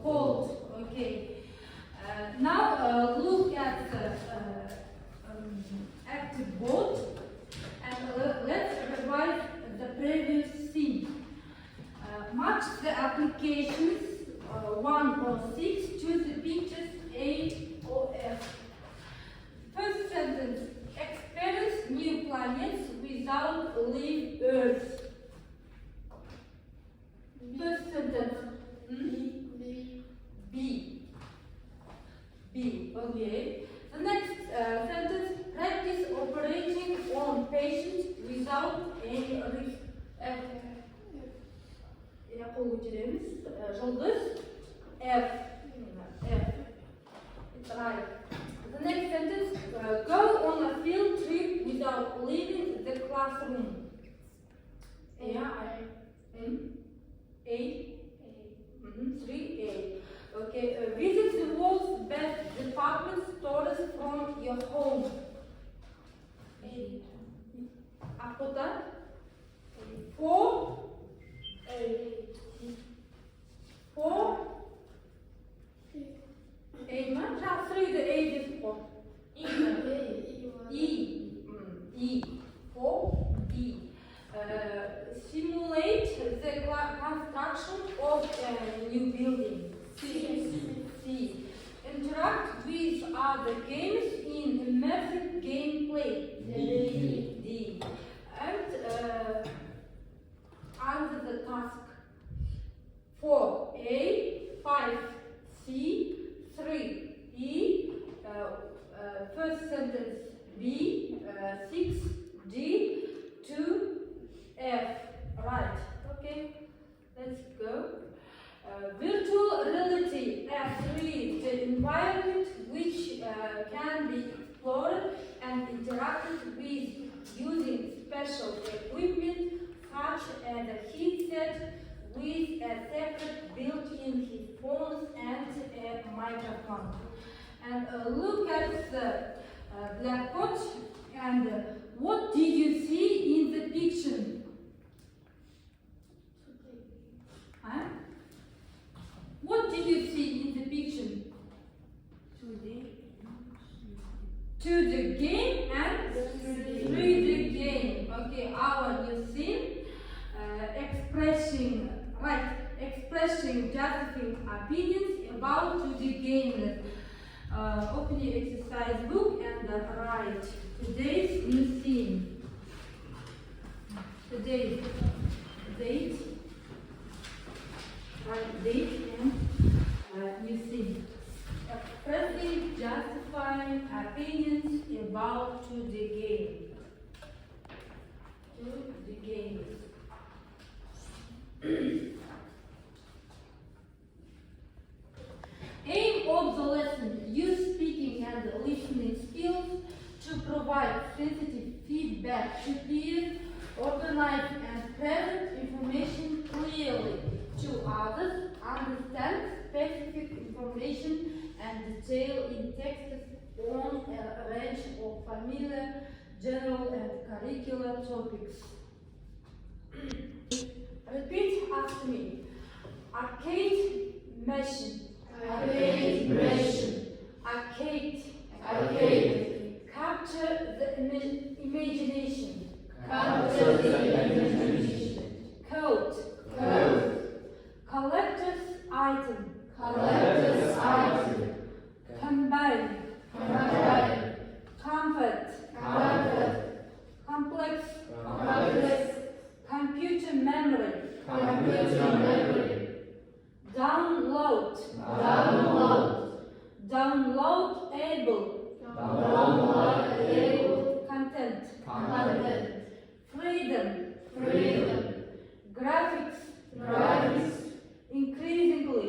Cold. Okay. Now look at the active vote and let's revise the previous scene. Match the applications 1 or 6. Choose the pictures A or F. First sentence: experience new planets without leaving Earth. First sentence. B. Okay. The next sentence: practice operating on patients without any risk. Қол көтереміз. Жұлдыз. F. It's right. The next sentence: go on a field trip without leaving the classroom. A. 3A. Okay. Visit the world's best department stores from your home. Akota. 4. A. Just read the A this one. E. 4. E. Simulate the construction of a new building. C. Interact with other games in immersive gameplay. D. And answer the task. 4. A. 5. C. 3. E. First sentence. B. 6. D. 2. F. Right. Okay. Let's go. Virtual reality F3, the environment which can be explored and interacted with using special equipment such as a headset with a separate built-in headphones and a microphone. And look at the blackboard and what did you see in the picture? What did you see in the picture? To the game and through the game. Okay, our new scene, expressing justifying opinions about the game. Open your exercise book and write today's new scene. Today's date. Write date and new scene. Expressing justifying opinions about the game. Aim of the lesson: use speaking and listening skills to provide sensitive feedback to peers, organize and present information clearly to others, understand specific information and detail in texts on a range of familiar, general and curricular topics. Repeat after me. Arcade machine. Arcade machine. Arcade. Arcade. Capture the imagination. Capture the imagination. Code. Code. Collector's item. Collector's item. Combine. Combine. Comfort. Comfort. Complex. Complex. Computer memory. Computer memory. Download. Download. Downloadable. Downloadable. Content. Content. Freedom. Freedom. Graphics. Graphics. Increasingly.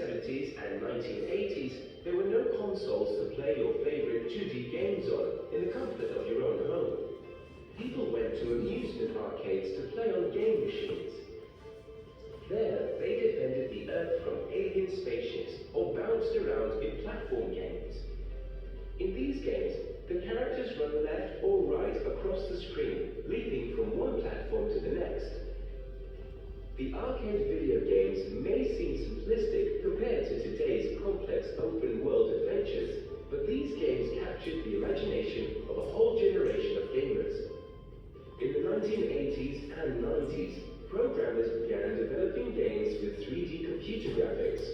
1970s and 1980s, there were no consoles to play your favorite 2D games on in the comfort of your own home. People went to amusement arcades to play on game machines. There, they defended the Earth from alien spaceships or bounced around in platform games. In these games, the characters run left or right across the screen, leaping from one platform to the next. The arcade video games may seem simplistic compared to today's complex open-world adventures, but these games captured the imagination of a whole generation of gamers. In the 1980s and 90s, programmers began developing games with 3D computer graphics.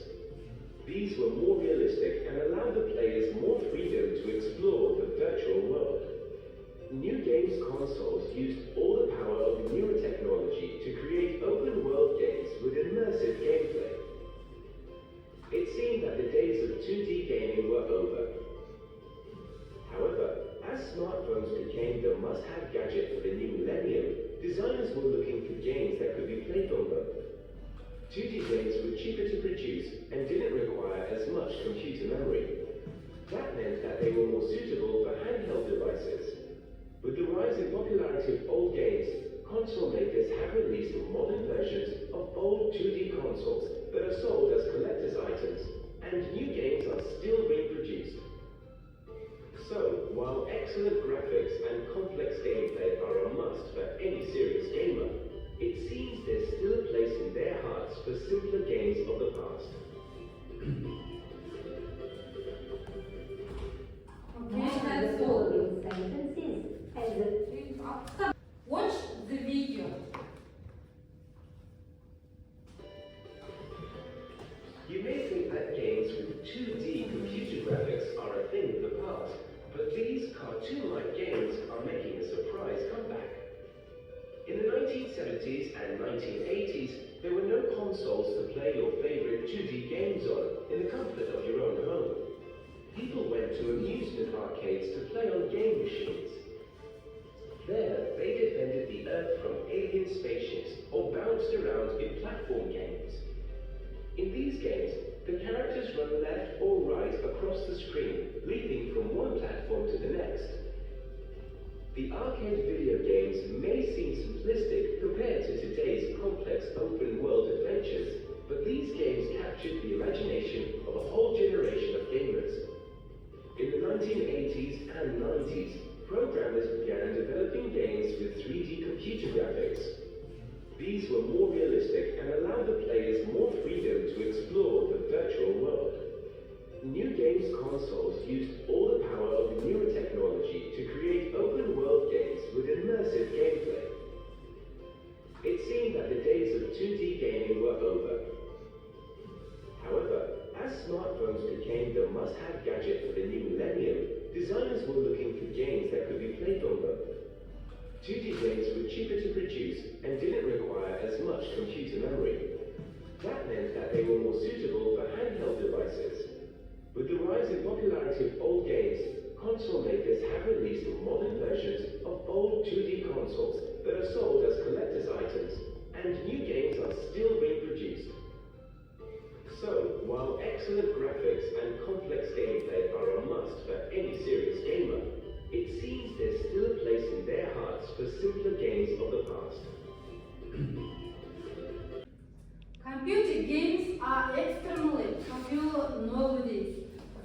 These were more realistic and allowed the players more freedom to explore the virtual world. New games consoles used all the power of newer technology to create open-world games with immersive gameplay. It seemed that the days of 2D gaming were over. However, as smartphones became the must-have gadget for the new millennium, designers were looking for games that could be played on them. 2D games were cheaper to produce and didn't require as much computer memory. That meant that they were more suitable for handheld devices. With the rise in popularity of old games, console makers have released modern versions of old 2D consoles that are sold as collector's items, and new games are still being produced. So, while excellent graphics and complex gameplay are a must for any serious gamer, it seems there's still a place in their hearts for simpler games of the past. That's all. Watch the video. You may think that games with 2D computer graphics are a thing of the past, but these cartoon-like games are making a surprise comeback. In the 1970s and 1980s, there were no consoles to play your favorite 2D games on in the comfort of your own home. People went to amusement arcades to play on game machines. There, they defended the Earth from alien spaceships or bounced around in platform games. In these games, the characters run left or right across the screen, leaping from one platform to the next. The arcade video games may seem simplistic compared to today's complex open-world adventures, but these games captured the imagination of a whole generation of gamers. In the 1980s and 90s, programmers began developing games with 3D computer graphics. These were more realistic and allowed the players more freedom to explore the virtual world. New games consoles used all the power of newer technology to create open-world games with immersive gameplay. It seemed that the days of 2D gaming were over. However, as smartphones became the must-have gadget for the new millennium, designers were looking for games that could be played on them. 2D games were cheaper to produce and didn't require as much computer memory. That meant that they were more suitable for handheld devices. With the rise in popularity of old games, console makers have released modern versions of old 2D consoles that are sold as collector's items, and new games are still being produced. So, while excellent graphics and complex gameplay are a must for any serious gamer, it seems there's still a place in their hearts for simpler games of the past. Computer games are extremely popular nowadays.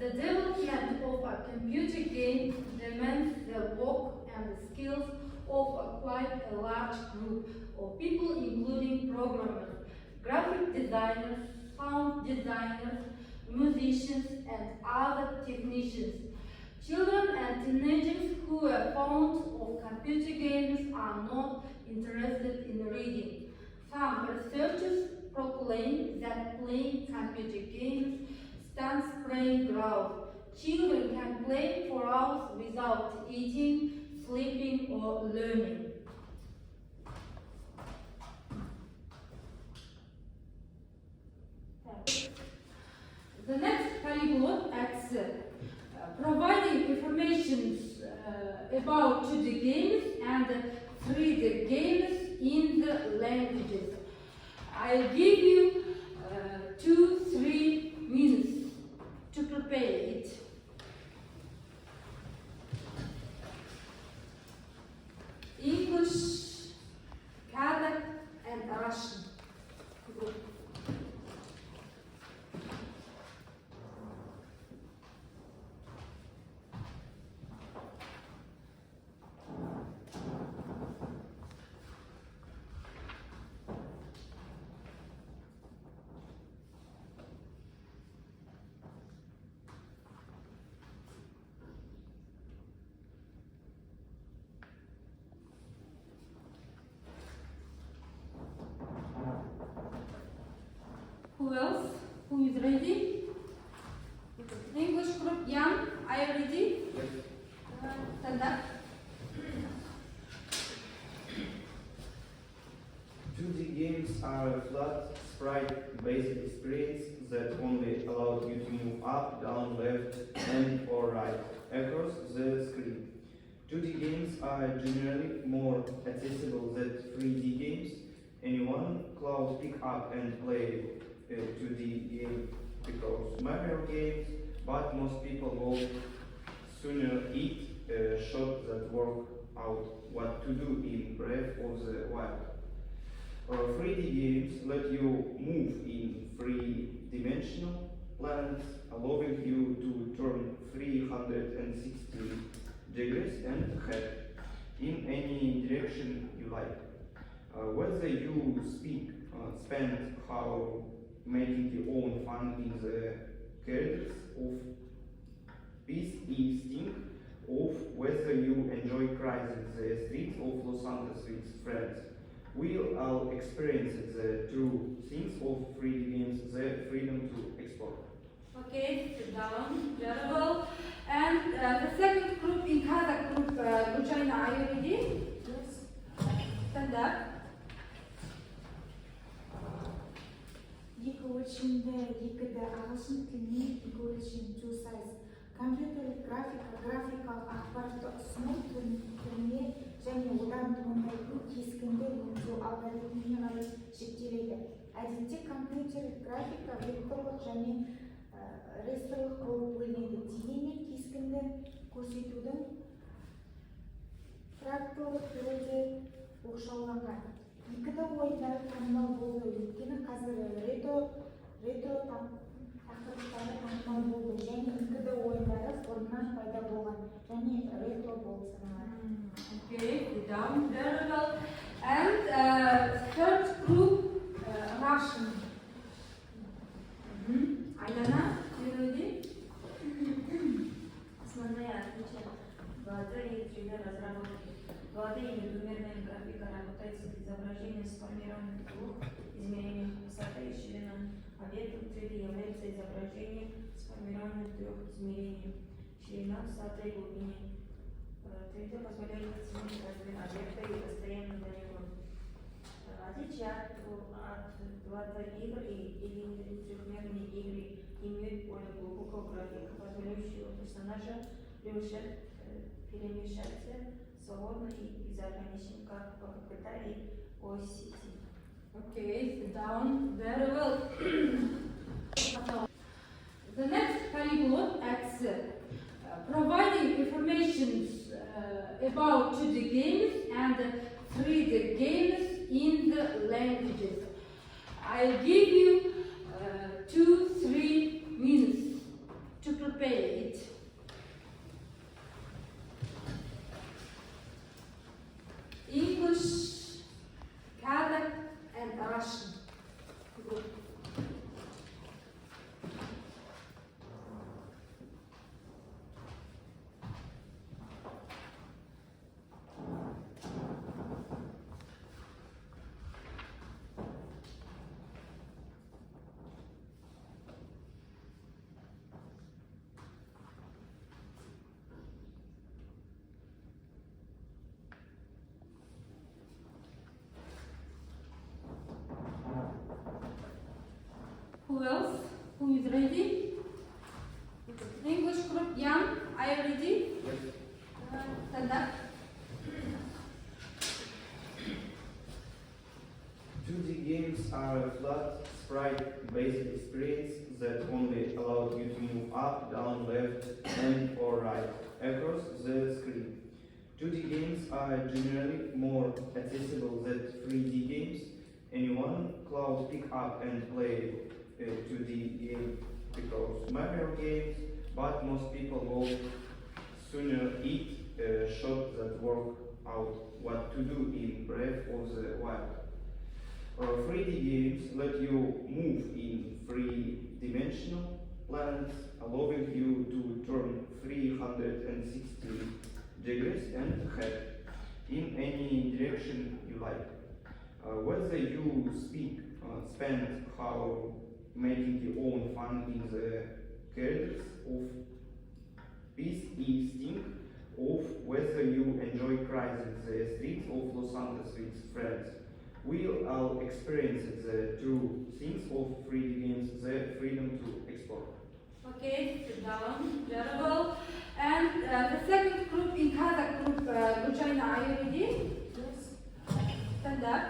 The development of a computer game demands the work and the skills of quite a large group of people, including programmers, graphic designers, sound designers, musicians, and other technicians. Children and teenagers who are fond of computer games are not interested in reading. Some researchers proclaim that playing computer games stunts brain growth. Children can play for hours without eating, sleeping, or learning. The next polyglot acts providing information about 2D games and 3D games in the languages. I'll give you 2-3 Who else? Who is ready? English group, Jan, are you ready? Yes. Stand up. 2D games are a flat, sprite-based experience that only allows you to move up, down, left, and or right across the screen. 2D games are generally more accessible than 3D games. Anyone can pick up and play a 2D game because Mario games, but most people will sooner eat a shot that work out what to do in Breath of the Wild. 3D games let you move in three-dimensional planets, allowing you to turn 360 degrees and head in any direction you like. Whether you spend how making your own fun in the characters of peace instinct, or whether you enjoy crossing the streets of Los Angeles with friends. We all experience the true things of 3D games, the freedom to explore. Okay, sit down, very well. And the second group in Kazakh group, Luciana, are you ready? Yes. Stand up. Екі өлшемді, екіді ағылшын тіліне, екі өлшем two size. Компьютерлік графикалық ақпаратты ұсыну түріне және одан туындайтын кескінді өңдеу алгоритміне қарай шектеледі. Әдетте компьютерлік графика векторлық және растрлық болып бөлінеді. Дегенмен кескінді көрсетудің фракталдық түрі де оқшауланған. Екіді ойындары танымал болды, өйткені қазір ретро тақырыптары танымал болды және екіді ойындары бұрыннан пайда болған және ретро болып саналады. Okay, sit down, very well. And third group, Russian. Ayana, you ready? Основные отличия 2D и 3D разработки. 2D или двумерная графика работает с изображением, сформированным в двух измерениях высота и ширина. Объектом 3D является изображение, сформированное в трех измерениях ширина, высота и глубине. 3D позволяет оценить размер объекта и расстояние до него. Отличие от 2D игр или трехмерной игры имеют более глубокую графику, позволяющую персонажа перемещаться свободно и безограниченно, как по капитале оси. Okay, sit down, very well. The next polyglot acts providing information about 2D games and 3D games in the languages. I'll give you 2-3 minutes to prepare it. English, Kazakh, and Russian. Good. Who else? Who is ready? English group, Jan, are you ready? Yes. Stand up. 2D games are a flat, sprite-based experience that only allows you to move up, down, left, and or right across the screen. 2D games are generally more accessible than 3D games. Anyone can pick up and play a 2D game because Mario games, but most people will sooner eat a shot that work out what to do in Breath of the Wild. 3D games let you move in three-dimensional planets, allowing you to turn 360 degrees and head in any direction you like. Whether you spend how making your own fun in the characters of peace instinct of whether you enjoy crossing the streets of Los Santos with friends. We'll all experience the true things of 3D games, the freedom to explore. Okay, sit down, very well. And the second group in Kazakh group, Gulchayna, are you ready? Yes. Stand up.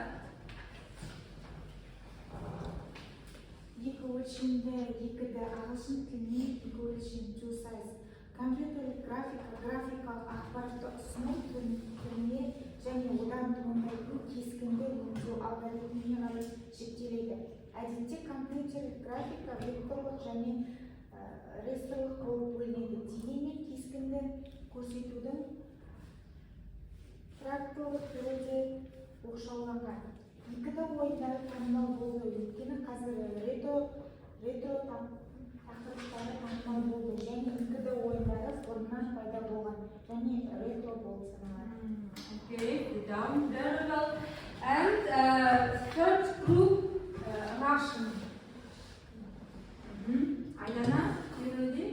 Екі өлшемді, екіді ағылшын тіліне, екі өлшем two size. Компьютерлік графика, графикалық ақпаратты ұсыну түріне және одан туындайтын кескінді өңдеу алгоритміне қарай шектеледі. Әдетте компьютерлік графика векторлық және растрлық болып бөлінеді. Дегенмен кескінді көрсетудің фракталдық түрі де оқшауланған. Екіді ойындары танымал болды, өйткені қазір ретро тақырыптары танымал болды және екіді ойындары бұрыннан пайда болған және ретро болып саналады. Okay, sit down, very well. And third group, Russian. Ayana, you ready?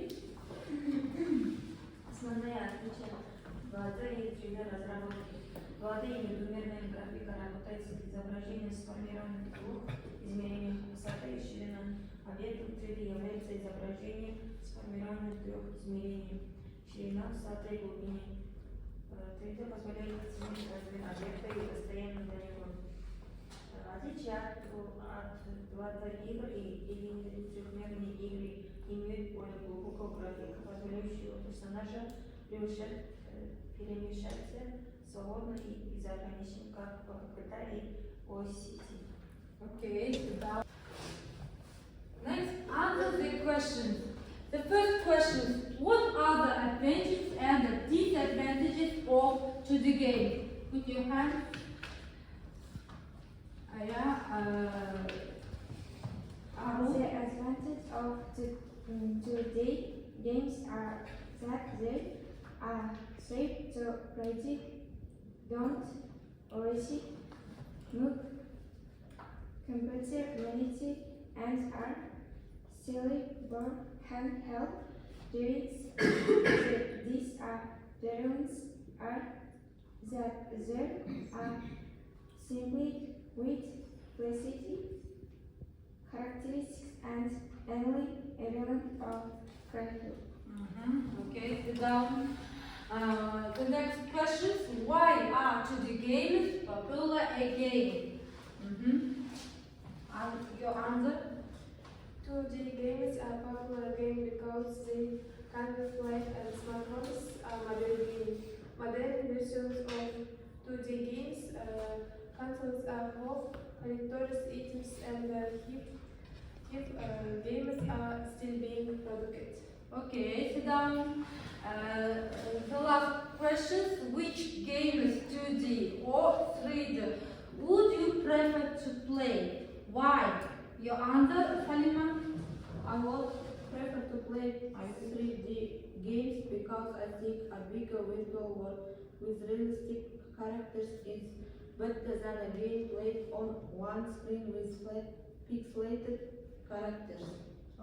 Основные отличия 2D и 3D разработки. 2D и двумерная графика работает с изображением, сформированным в двух измерениях высота и ширина. Объектом 3D является изображение, сформированное в трех измерениях ширина, высота и глубине. 3D позволяет оценить размер объекта и расстояние до него. Отличие от 2D игр и трехмерной игры имеют более глубокую графику, позволяющую персонажа перемещаться свободно и безограниченно, как по ККТ и оси. Okay, sit down. Next, answer the questions. The first question: what are the advantages and the disadvantages of 2D game? Put your hand. The advantage of 2D games are that they are safe to predict, don't already move computer reality, and are silly for handheld. These are variants are that there are simply with precise characteristics and only element of character. Okay, sit down. The next question is: why are 2D games popular again? Your answer? 2D games are popular again because they can be played at smartphones modern game. Modern versions of 2D games, consoles are both collector's items and hip games are still being produced. Okay, sit down. The last question: which games, 2D or 3D, would you prefer to play? Why? Your answer, Salima? I would prefer to play 3D games because I think a bigger virtual world with realistic characters is better than a game played on one screen with pixelated characters.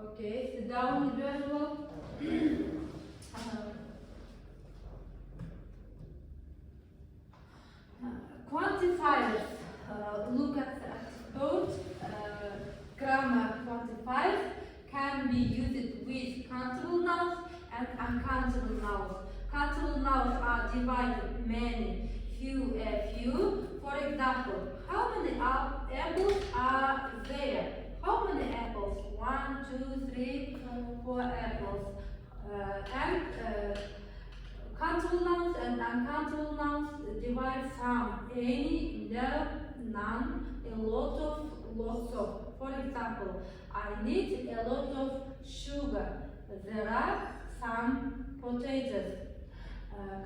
Okay, sit down, very well. Quantifiers. Look at both grammar quantifiers can be used with countable nouns and uncountable nouns. Countable nouns are divided many, few, a few. For example, how many apples are there? How many apples? 1, 2, 3, 4 apples. Countable nouns and uncountable nouns divide some, any, no, none, a lot of, lots of. For example, I need a lot of sugar. There are some potatoes.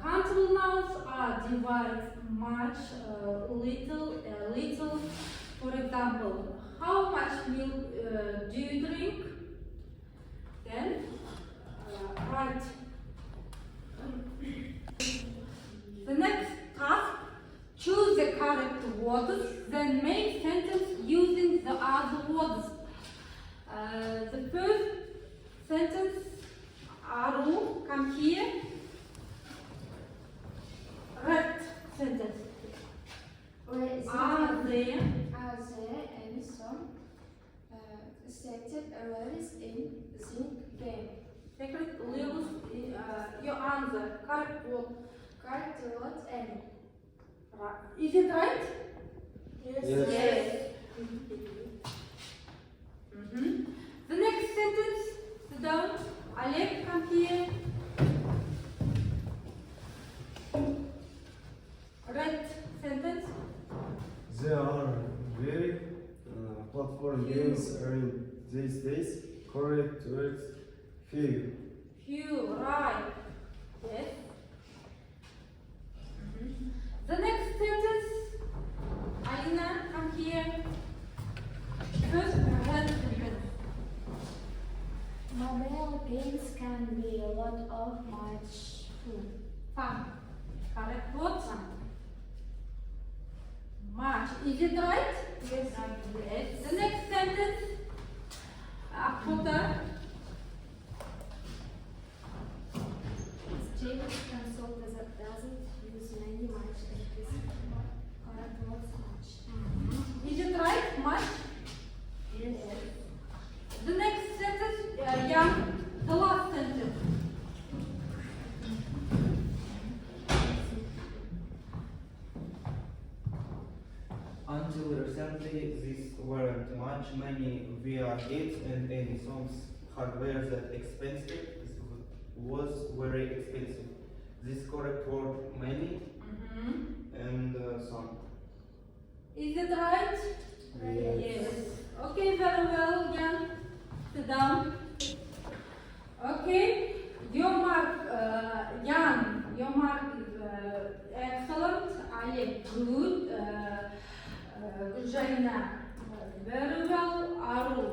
Countable nouns are divided much, little, a little. For example, how much milk do you drink? Then write. The next task: choose the correct words, then make sentence using the other words. come here. Red sentence. Are there any some secret areas in the game? secret levels? Your answer. Correct word. Correct word any. Is it right? Yes. Mhm. The next sentence. Sit down. Alec, come here. Red sentence. There are very platform games in these days. Correct words. Few. Few, right. Yes. The next sentence. Alina, come here. First, red sentence. Mobile games can be a lot of much Fun. Correct word. Much. Is it right? Yes. Yes. The next sentence. Akota. James console doesn't use many much electricity. Correct word much. Is it right? Much. Yes. The next sentence. Young. The last sentence. Until recently, these weren't much. Many VR games and any songs hardware that expensive was very expensive. This correct word many and some. Is it right? Yes. Okay, very well, Jan. Sit down. Okay, your mark, Jan, your mark is excellent. Alec, good. Jaina, very well. Aru,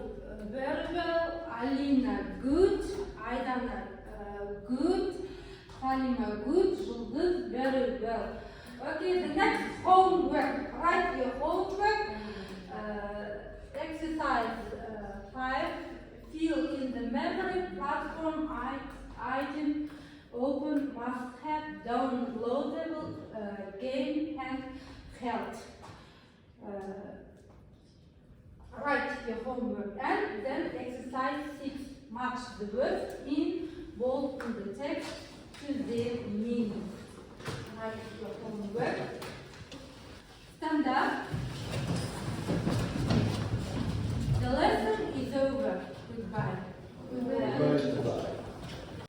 very well. Alina, good. Aydana, good. Halima, good. Жұлдыз, very well. Okay, the next homework. Write your homework. Exercise 5. Fill in the memory platform item. Open must have downloadable game and health. Write your homework and then exercise 6. Match the words in bold in the text to their meaning.